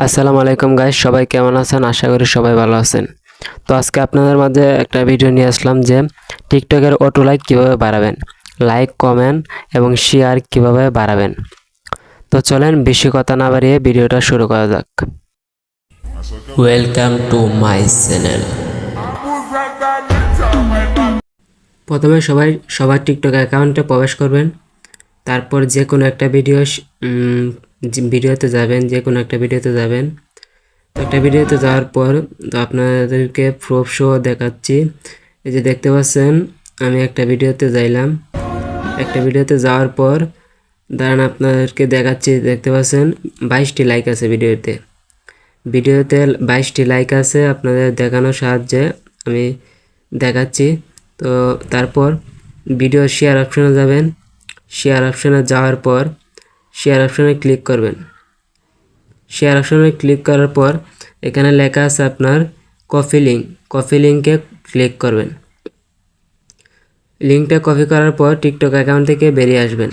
আসসালামু আলাইকুম গাইস, সবাই কেমন আছেন? আশা করি সবাই ভালো আছেন। তো আজকে আপনাদের মাঝে একটা ভিডিও নিয়ে আসলাম যে টিকটকের অটো লাইক কীভাবে বাড়াবেন, লাইক, কমেন্ট এবং শেয়ার কিভাবে বাড়াবেন। তো চলেন বেশি কথা না বাড়িয়ে ভিডিওটা শুরু করা যাক। Welcome to my channel. প্রথমে সবার টিকটক অ্যাকাউন্টে প্রবেশ করবেন। তারপর যে কোনো একটা ভিডিওতে যাবেন, একটা ভিডিওতে যাওয়ার পর তো আপনাদেরকে প্রুফ শো দেখাচ্ছি। এই যে দেখতে পাচ্ছেন, আমি একটা ভিডিওতে যাওয়ার পর দাঁড়ান আপনাদেরকে দেখাচ্ছি। দেখতে পাচ্ছেন 22টি লাইক আছে ভিডিওতে 22টি লাইক আছে। আপনাদের দেখানোর সাহায্যে আমি দেখাচ্ছি। তো তারপর ভিডিও শেয়ার অপশনে যাবেন। শেয়ার অপশনে যাওয়ার পর শেয়ার অপশনে ক্লিক করবেন। শেয়ার অপশনে ক্লিক করার পর এখানে লেখা আছে আপনার কপি লিঙ্কে ক্লিক করবেন। লিঙ্কটা কপি করার পর টিকটক অ্যাকাউন্ট থেকে বেরিয়ে আসবেন।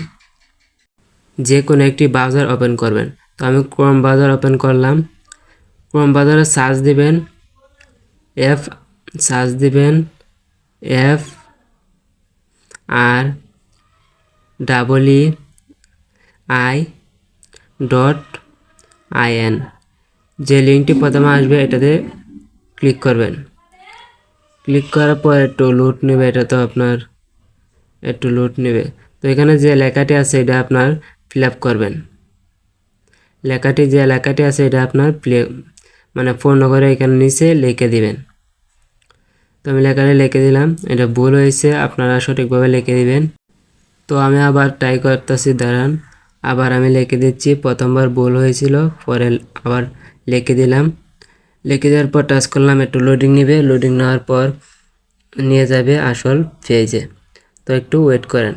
যে কোনো একটি ব্রাউজার ওপেন করবেন। তো আমি ক্রোম ব্রাউজার ওপেন করলাম। ক্রোম ব্রাউজারে সার্চ দিবেন FREEI.IN। যে লিঙ্কটি প্রথমে আসবে এটাতে ক্লিক করবেন। ক্লিক করার পর একটু লোড নেবে, এটা তো আপনার একটু লোড নেবে। তো এখানে যে লেখাটি আছে এটা আপনার ফিল আপ করবেন। যে লেখাটি আছে এটা আপনার পূর্ণ করে এখানে নিচে লিখে দিবেন। তো আমি লেখাটি লিখে দিলাম। এটা ভুল হয়েছে, আপনারা সঠিকভাবে লিখে দিবেন। তো আমি আবার ট্রাই করতেছি, দাঁড়ান। আবার আমি লিখে দিচ্ছি। প্রথমবার ভুল হয়েছিল, পরে আবার লিখে দিলাম। লিখে দেওয়ার পর টাচ করলাম, একটু লোডিং নেবে। লোডিং নেওয়ার পর নিয়ে যাবে আসল পেজে। তো একটু ওয়েট করেন।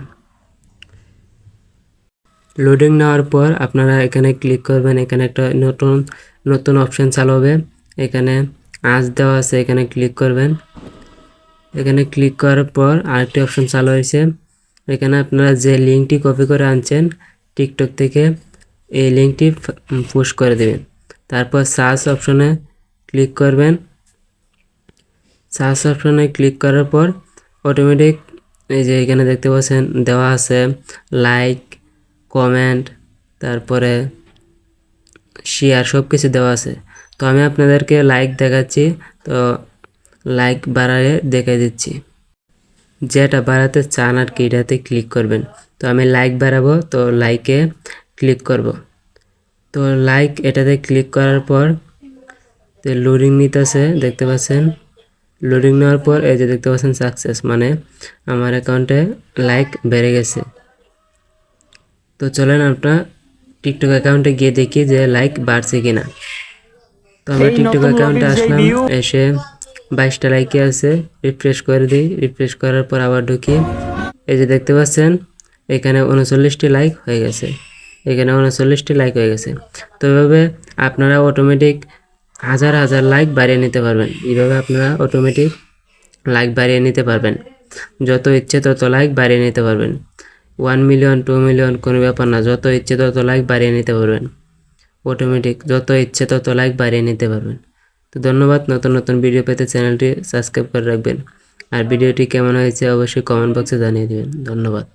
লোডিং নেওয়ার পর আপনারা এখানে ক্লিক করবেন। এখানে একটা নতুন অপশন চালু হবে। এখানে আজ দেওয়া আছে, এখানে ক্লিক করবেন। এখানে ক্লিক করার পর আরেকটি অপশন চালু হয়েছে। এখানে আপনারা যে লিঙ্কটি কপি করে আনছেন টিকটক থেকে, এই লিঙ্কটি পুশ করে দেবেন। তারপর সার্চ অপশনে ক্লিক করবেন। সার্চ অপশনে ক্লিক করার পর অটোমেটিক এই যে এখানে দেখতে পাচ্ছেন দেওয়া আছে লাইক, কমেন্ট, তারপরে শেয়ার, সব কিছু দেওয়া আছে। তো আমি আপনাদেরকে লাইক দেখাচ্ছি। তো লাইক বাড়ালে দেখে দিচ্ছি। যেটা বাড়াতে চান আর কি এটাতে ক্লিক করবেন। তো আমি লাইক বাড়াবো, তো লাইকে ক্লিক করব। তো লাইক এটাতে ক্লিক করার পর তো লোডিং নিতেছে, দেখতে পাচ্ছেন। লোডিং নেওয়ার পর এই যে দেখতে পাচ্ছেন সাকসেস, মানে আমার অ্যাকাউন্টে লাইক বেড়ে গেছে। তো চলেন আমরা টিকটক অ্যাকাউন্টে গিয়ে দেখি যে লাইক বাড়ছে কিনা। তো আমরা টিকটক অ্যাকাউন্টে আসলাম, এসে 22টা লাইকে আছে। রিফ্রেশ করে দিই। রিফ্রেশ করার পর আবার ঢুকি। এই যে দেখতে পাচ্ছেন এখানে 39টি লাইক হয়ে গেছে। তো এভাবে আপনারা অটোমেটিক হাজার লাইক বাড়িয়ে নিতে পারবেন। এইভাবে আপনারা অটোমেটিক লাইক বাড়িয়ে নিতে পারবেন। যত ইচ্ছে তত লাইক বাড়িয়ে নিতে পারবেন। 1 মিলিয়ন 2 মিলিয়ন কোনো ব্যাপার না, যত ইচ্ছে তত লাইক বাড়িয়ে নিতে পারবেন। অটোমেটিক যত ইচ্ছে তত লাইক বাড়িয়ে নিতে পারবেন। তো ধন্যবাদ। নতুন ভিডিও পেতে চ্যানেলটি সাবস্ক্রাইব করে রাখবেন। আর ভিডিওটি কেমন হয়েছে অবশ্যই কমেন্ট বক্সে জানিয়ে দেবেন। ধন্যবাদ।